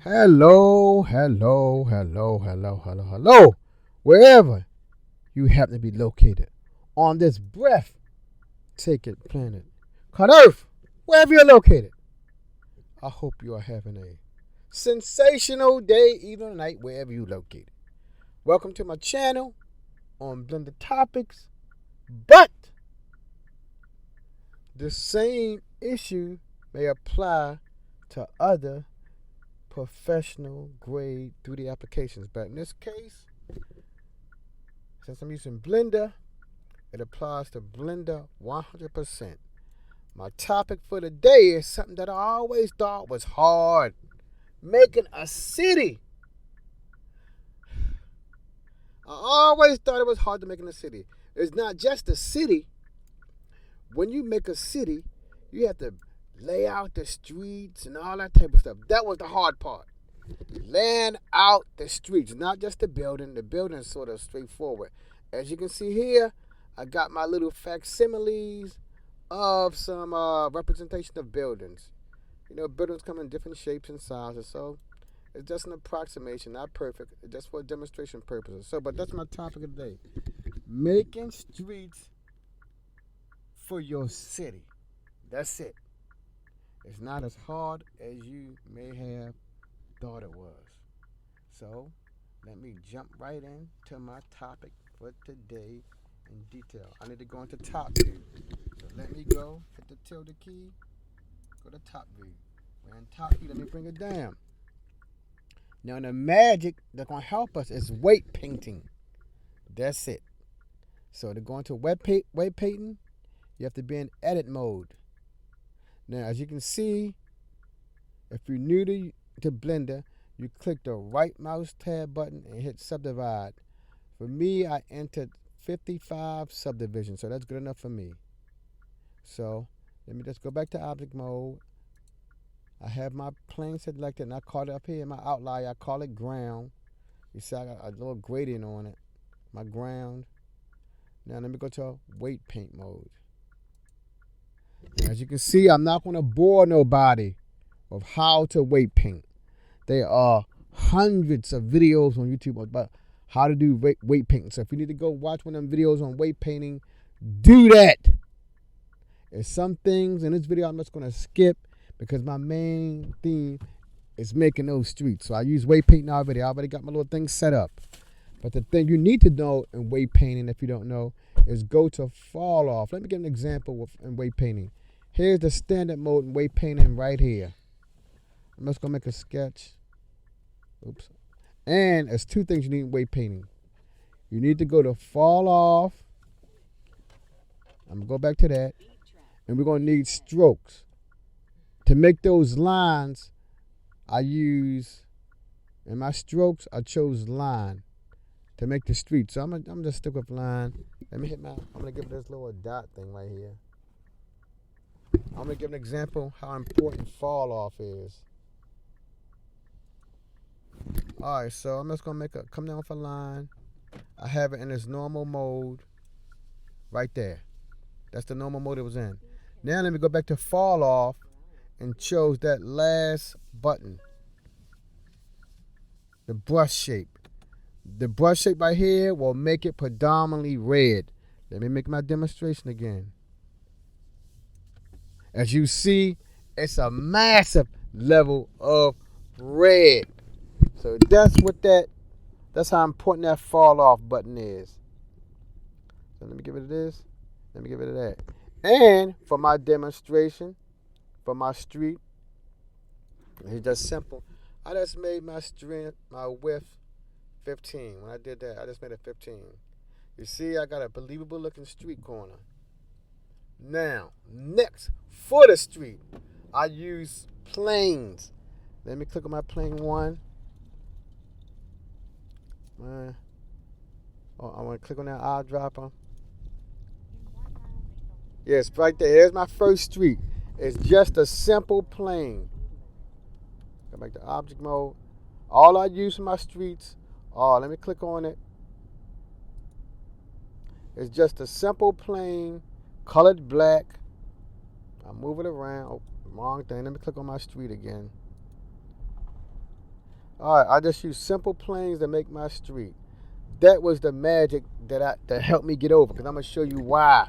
Hello, hello, hello, hello, hello, hello. Wherever you happen to be located on this breathtaking planet called Earth, wherever you're located, I hope you are having a sensational day, evening, or night, wherever you're located. Welcome to my channel on Blended Topics, but the same issue may apply to other professional grade 3D applications. But in this case, since I'm using Blender, it applies to Blender 100%. My topic for today is something that I always thought was hard. Making a city. I always thought it was hard to make in a city. It's not just a city. When you make a city, you have to lay out the streets and all that type of stuff. That was the hard part. Laying out the streets, not just the building. The building is sort of straightforward. As you can see here, I got my little facsimiles of some representation of buildings. You know, buildings come in different shapes and sizes, so it's just an approximation, not perfect. It's just for demonstration purposes. So, but that's my topic of the day: making streets for your city. That's it. It's not as hard as you may have thought it was. So, let me jump right into my topic for today in detail. I need to go into top view. So let me go, hit the tilde key, go to top view. We're in top view, let me bring it down. Now the magic that's going to help us is weight painting. That's it. So to go into weight painting, you have to be in edit mode. Now as you can see, if you're new to Blender, you click the right mouse tab button and hit subdivide. For me, I entered 55 subdivisions, so that's good enough for me. So let me just go back to object mode. I have my plane selected and I call it up here in my outlier, I call it ground. You see I got a little gradient on it, my ground. Now let me go to weight paint mode. Now, as you can see, I'm not going to bore nobody of how to weight paint. There are hundreds of videos on YouTube about how to do weight painting. So if you need to go watch one of them videos on weight painting, do that. There's some things in this video I'm just going to skip because my main theme is making those streets. So I use weight painting already. I already got my little thing set up. But the thing you need to know in weight painting, if you don't know, is go to fall off. Let me give an example in weight painting. Here's the standard mode in weight painting right here. I'm just going to make a sketch. Oops. And there's two things you need in weight painting. You need to go to fall off. I'm going to go back to that. And we're going to need strokes. To make those lines, I use, in my strokes, I chose line to make the street. So I'm gonna just stick with line. Let me I'm going to give it this little dot thing right here. I'm going to give an example how important fall off is. Alright, so I'm just going to come down with a line. I have it in its normal mode right there. That's the normal mode it was in. Now let me go back to fall off and chose that last button. The brush shape. The brush shape right here will make it predominantly red. Let me make my demonstration again. As you see, it's a massive level of red. So that's how important that fall off button is. So let me give it this. Let me give it that. And for my demonstration, for my street, it's just simple. I just made my width 15. When I did that, I just made it 15. You see, I got a believable looking street corner. Now, next, for the street, I use planes. Let me click on my plane 1. I want to click on that eyedropper. Yes, right there. Here's my first street. It's just a simple plane. Go back to object mode. All I use for my streets, let me click on it. It's just a simple plane, colored black. I move it around. Oh, wrong thing. Let me click on my street again. All right, I just use simple planes to make my street. That was the magic that helped me get over. Because I'm going to show you why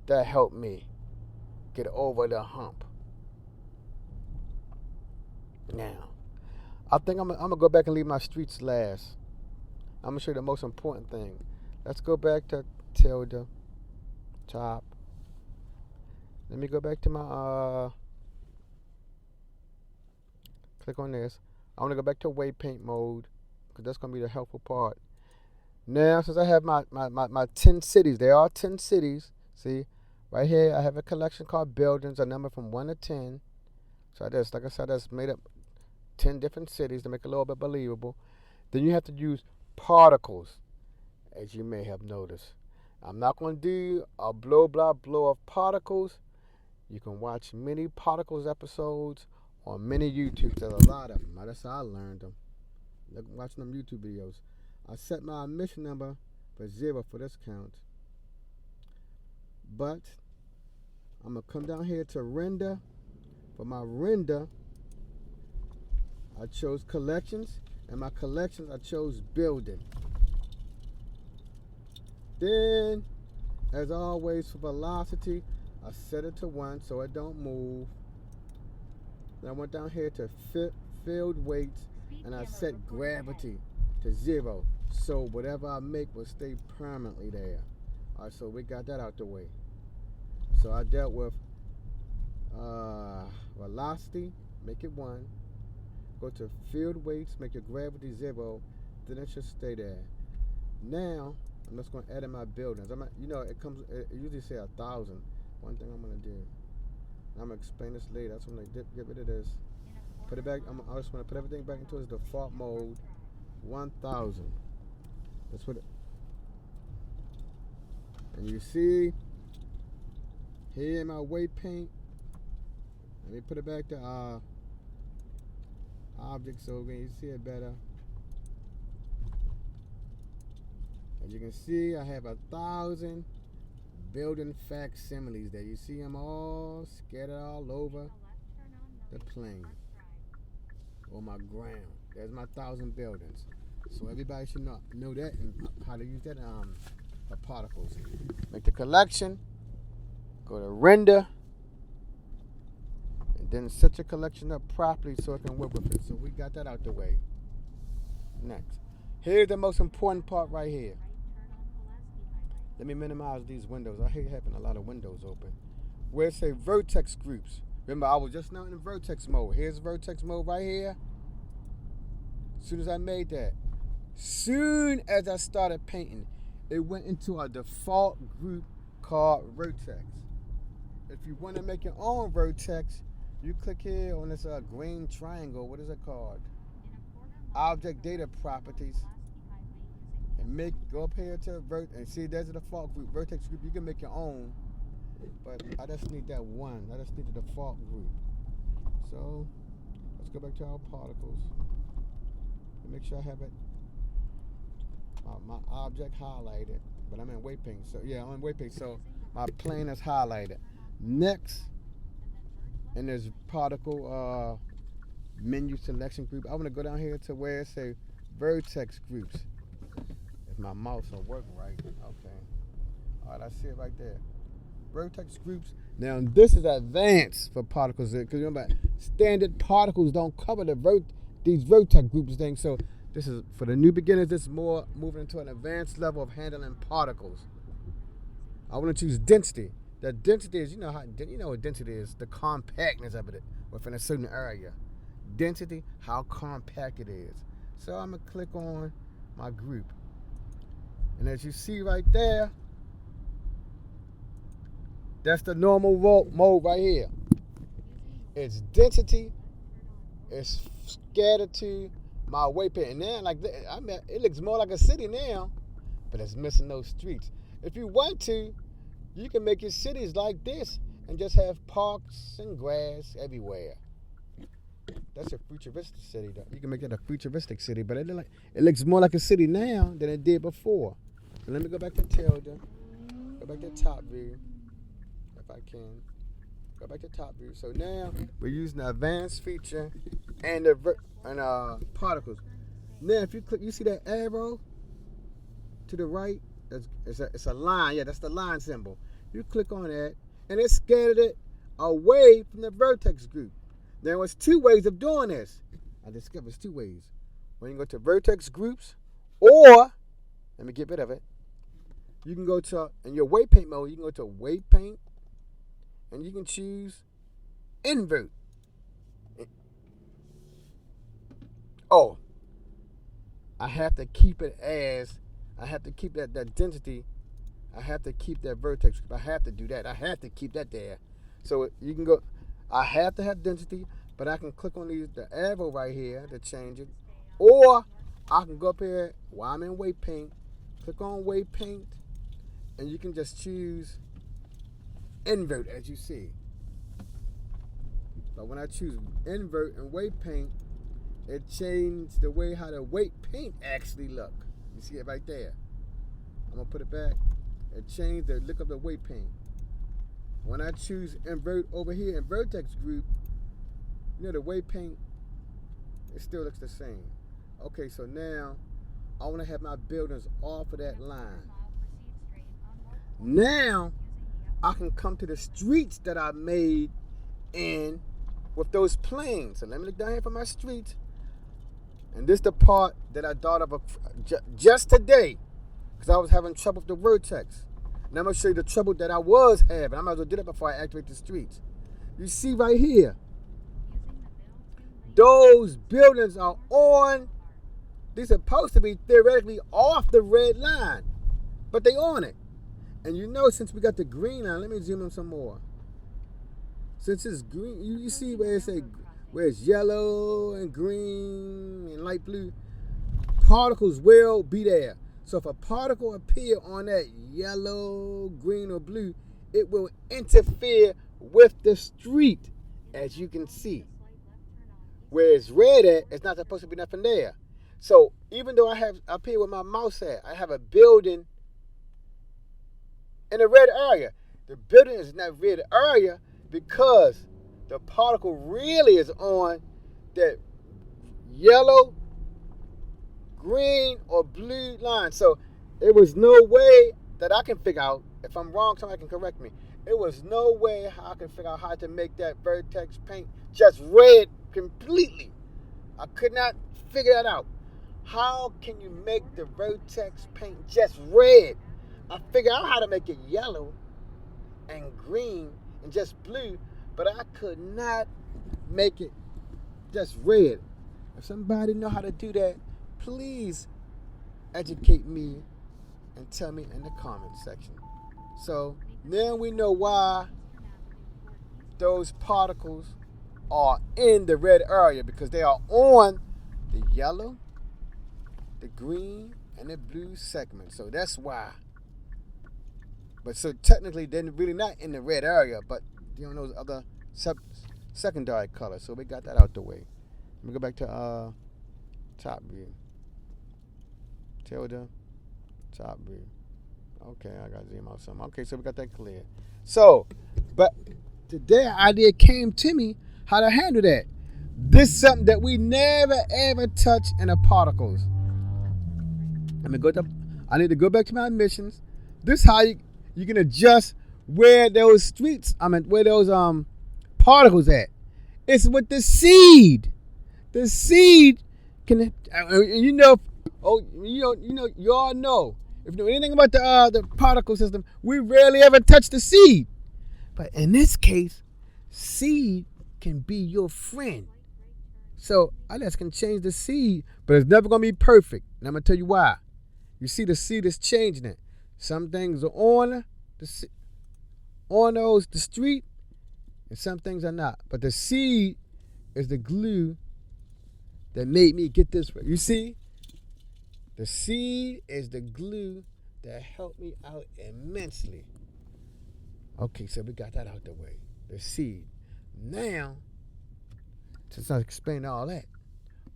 that helped me get over the hump. Now, I think I'm going to go back and leave my streets last. I'm going to show you the most important thing. Let's go back to tilde, top. Let me go back to my, click on this. I want to go back to weight paint mode because that's going to be the helpful part. Now, since I have my 10 cities, there are 10 cities. See, right here, I have a collection called buildings, a number from 1 to 10. So like I said, I just made up 10 different cities to make it a little bit believable. Then you have to use particles, as you may have noticed. I'm not going to do a blow of particles. You can watch many particles episodes on many YouTubes. There's a lot of them. That's how I learned them. Watching them YouTube videos. I set my emission number for 0 for this count. But I'm going to come down here to render. For my render, I chose collections. And my collections, I chose building. Then, as always, for velocity, I set it to 1 so it don't move. Then I went down here to field weights, and I set gravity to 0. So whatever I make will stay permanently there. All right, so we got that out the way. So I dealt with velocity, make it 1. Go to field weights, make your gravity 0. Then it should stay there. Now I'm just going to add in my buildings. It usually say 1,000. One thing I'm going to do, I'm going to explain this later. That's when I get rid of this. Put it back. I just want to put everything back into its default mode. 1,000. That's what. And you see here in my weight paint. Let me put it back to object so when you see it better. As you can see, I have 1,000 building facsimiles there. You see them all scattered all over the plane or my ground. There's my 1,000 buildings. So everybody should know that and how to use that for particles. Make the collection, go to render, and then set your collection up properly so it can work with it. So we got that out the way. Next, here's the most important part right here. Let me minimize these windows. I hate having a lot of windows open. Where it say Vertex Groups. Remember, I was just now in Vertex mode. Here's Vertex mode right here. As soon as I made that, soon as I started painting, it went into a default group called Vertex. If you want to make your own Vertex, you click here on this green triangle. What is it called? Object Data Properties. And go up here to and see there's a default group, Vertex Group. You can make your own, but I just need that one. I just need the default group. So let's go back to our particles and make sure I have it. My object highlighted, but I'm in weight paint. So yeah, I'm in weight paint. So my plane is highlighted. Next, in this particle menu selection group, I want to go down here to where it say Vertex Groups. If my mouse will work right, okay. All right, I see it right there. Vertex Groups. Now this is advanced for particles because remember, standard particles don't cover these Vertex Groups things. So this is for the new beginners. This is more moving into an advanced level of handling particles. I want to choose density. The density is, you know what density is, the compactness of it within a certain area. Density, how compact it is. So I'm gonna click on my group, and as you see right there, that's the normal mode right here. It's density, it's scattered to my weight paint, and then it looks more like a city now, but it's missing those streets. If you want to, you can make your cities like this and just have parks and grass everywhere. That's a futuristic city, though. You can make it a futuristic city, but it looks more like a city now than it did before. So let me go back to tilde, go back to top view, if I can. Go back to top view. So now we're using the advanced feature and the particles. Now if you click, you see that arrow to the right? It's a line. Yeah, that's the line symbol. You click on that, and it scattered it away from the vertex group. There was two ways of doing this. I discovered there's two ways. When you go to vertex groups, or let me get rid of it. You can go to, in your weight paint mode, you can go to weight paint, and you can choose invert. Oh, I have to keep it as, I have to keep that density. I have to keep that vertex. I have to do that. I have to keep that there. So you can go, I have to have density, but I can click on the arrow right here to change it. Or I can go up here while I'm in weight paint, click on weight paint, and you can just choose invert as you see. But when I choose invert and weight paint, it changed the way how the weight paint actually look. You see it right there. I'm gonna put it back. It changed the look of the weight paint. When I choose invert over here in vertex group, you know the weight paint, it still looks the same. Okay, so now I want to have my buildings off of that line. Now I can come to the streets that I made in with those planes. So let me look down here for my streets. And this is the part that I thought of just today, because I was having trouble with the vertex. And I'm going to show you the trouble that I was having. I might as well do that before I activate the streets. You see right here, those buildings are on, they're supposed to be theoretically off the red line, but they on it. And you know, since we got the green line, let me zoom in some more. Since it's green, you see where it's yellow and green and light blue, particles will be there. So if a particle appear on that yellow, green, or blue, it will interfere with the street, as you can see. Where it's red at, it's not supposed to be nothing there. So even though I have up here where my mouse at, I have a building in a red area. The building is in that red area because the particle really is on that yellow, green, or blue line. So it was no way that I can figure out. If I'm wrong, somebody can correct me. It was no way how I can figure out how to make that vertex paint just red completely. I could not figure that out. How can you make the vertex paint just red? I figured out how to make it yellow and green and just blue, but I could not make it just red. If somebody know how to do that, please educate me and tell me in the comment section. So now we know why those particles are in the red area, because they are on the yellow, the green, and the blue segment. So that's why. But so technically they're really not in the red area, but you know those other secondary colors. So we got that out the way. Let me go back to top view. Tilde, top view. Okay, I got to zoom out some. Okay, so we got that clear. So, but today an idea came to me how to handle that. This is something that we never ever touch in the particles. I need to go back to my emissions. This is how you can adjust where those streets, where those particles at. It's with the seed. The seed can, you all know. If you know anything about the particle system, we rarely ever touch the seed. But in this case, seed can be your friend. So I just can change the seed, but it's never gonna be perfect. And I'm gonna tell you why. You see, the seed is changing it. Some things are on the street, and some things are not. But the seed is the glue that made me get this. You see, the seed is the glue that helped me out immensely. Okay, so we got that out the way. The seed. Now, since I explained all that,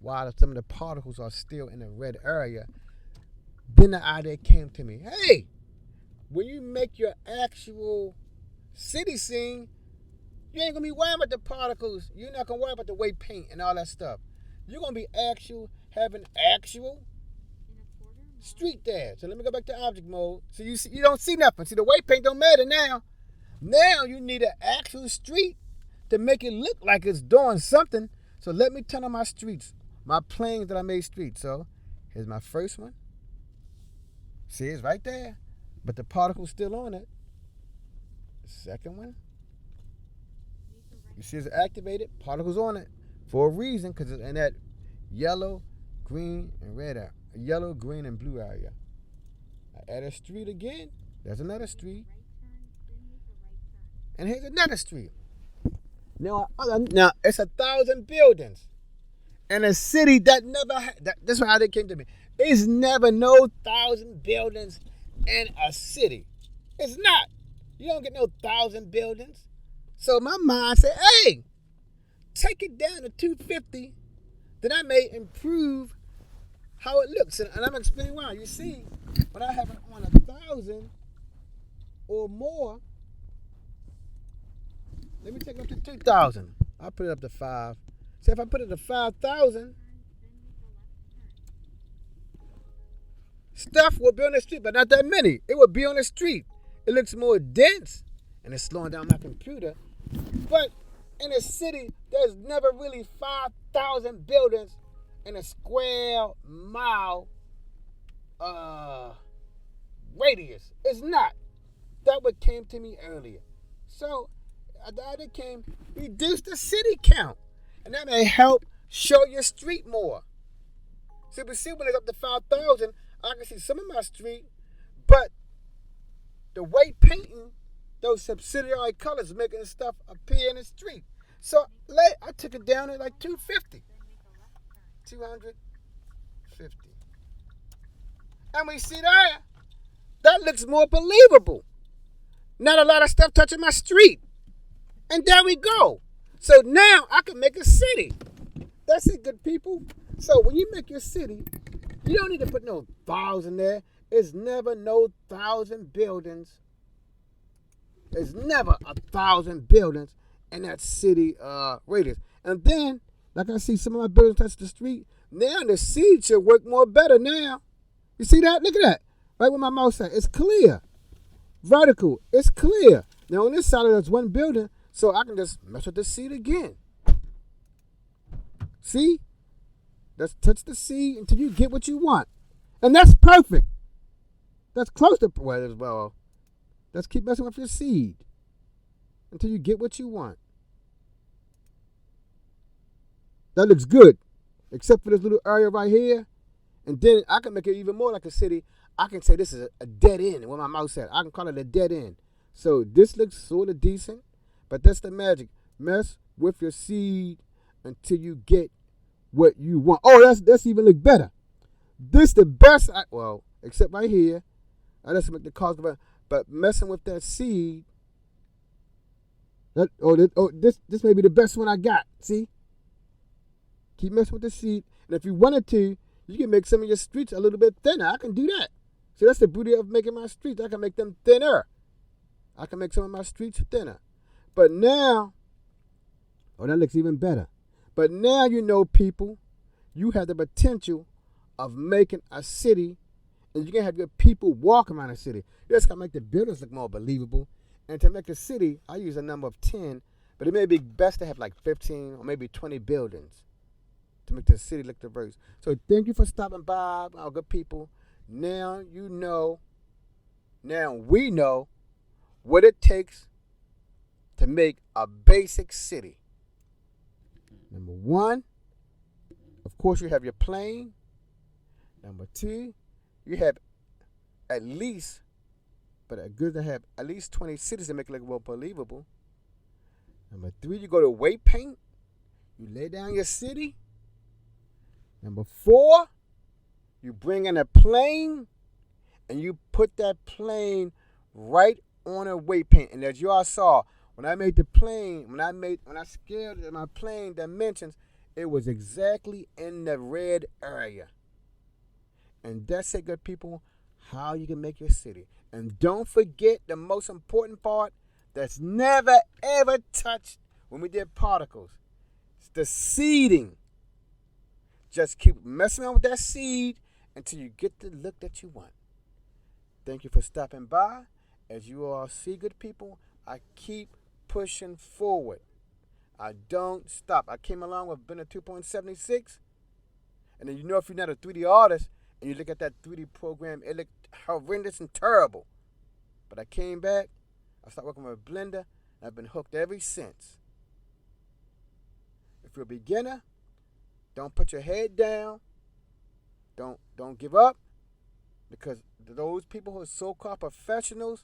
while some of the particles are still in the red area, then the idea came to me. Hey, when you make your actual city scene, You ain't gonna be worrying about the particles. You're not gonna worry about the weight paint and all that stuff. You're gonna be having actual street there. So let me go back to object mode. So you don't see nothing. See, the weight paint don't matter now. Now you need an actual street to make it look like it's doing something. So let me turn on my streets, my planes that I made streets. So here's my first one. See, it's right there, but the particle's still on it. The second one. You see it's activated, particles on it for a reason, because it's in that yellow, green, and red area. Yellow, green, and blue area. I add a street again. There's another street. And here's another street. Now it's 1,000 buildings. And a city that never had, that's how they came to me. It's never no 1,000 buildings in a city. It's not. You don't get no 1,000 buildings. So my mind said, hey, take it down to 250. Then I may improve how it looks. And I'm going to explain why. You see, when I have it on 1,000 or more, let me take it up to 2,000. I'll put it up to 5. So if I put it to 5,000, stuff will be on the street, but not that many. It will be on the street. It looks more dense, and it's slowing down my computer. But in a city, there's never really 5,000 buildings in a square mile radius. It's not. That what came to me earlier. So the idea came, reduce the city count. And that may help show your street more. So we see when it's up to 5,000, I can see some of my street, but the weight painting, those subsidiary colors making stuff appear in the street. So I took it down at like 250. 250. And we see that looks more believable. Not a lot of stuff touching my street. And there we go. So now I can make a city. That's it, good people. So when you make your city, you don't need to put no 1,000 there. It's never no 1,000 buildings. There's never 1,000 buildings in that city radius. And then, like I see some of my buildings touch the street, now the seed should work more better now. You see that? Look at that. Right where my mouse at. It's clear. Vertical. It's clear. Now on this side there's one building, so I can just mess with the seed again. See? Let's touch the seed until you get what you want. And that's perfect. That's close to well. Let's keep messing with your seed until you get what you want. That looks good. Except for this little area right here. And then I can make it even more like a city. I can say this is a dead end where my mouse at. I can call it a dead end. So this looks sort of decent. But that's the magic. Mess with your seed until you get what you want. Oh, that's even look better. This the best. Except right here. I just make the cost better. But messing with that seed. This may be the best one I got. See? Keep messing with the seed. And if you wanted to, you can make some of your streets a little bit thinner. I can do that. See, that's the beauty of making my streets. I can make them thinner. I can make some of my streets thinner. But now, that looks even better. But now you know, people, you have the potential of making a city, and you can have your people walk around a city. You just gotta make the buildings look more believable. And to make a city, I use a number of 10, but it may be best to have like 15 or maybe 20 buildings to make the city look diverse. So thank you for stopping by, our good people. Now you know, now we know what it takes to make a basic city. Number one, of course, you have your plane. Number two, you have at least, but it's good to have at least 20 cities to make it look more believable. Number three, you go to weight paint. You lay down your city. Number four, you bring in a plane and you put that plane right on a weight paint. And as you all saw, when I made the plane, when I scaled my plane dimensions, it was exactly in the red area. And that's it, good people, how you can make your city. And don't forget the most important part that's never, ever touched when we did particles. It's the seeding. Just keep messing around with that seed until you get the look that you want. Thank you for stopping by. As you all see, good people, I keep pushing forward. I don't stop. I came along with Blender 2.76. And then you know if you're not a 3D artist and you look at that 3D program, it looked horrendous and terrible. But I came back. I started working with Blender. And I've been hooked ever since. If you're a beginner, don't put your head down. Don't give up. Because those people who are so-called professionals,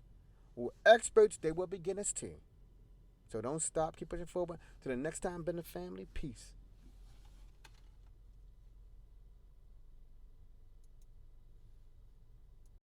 who are experts, they were beginners too. So don't stop. Keep pushing forward. Till the next time, Blender family. Peace.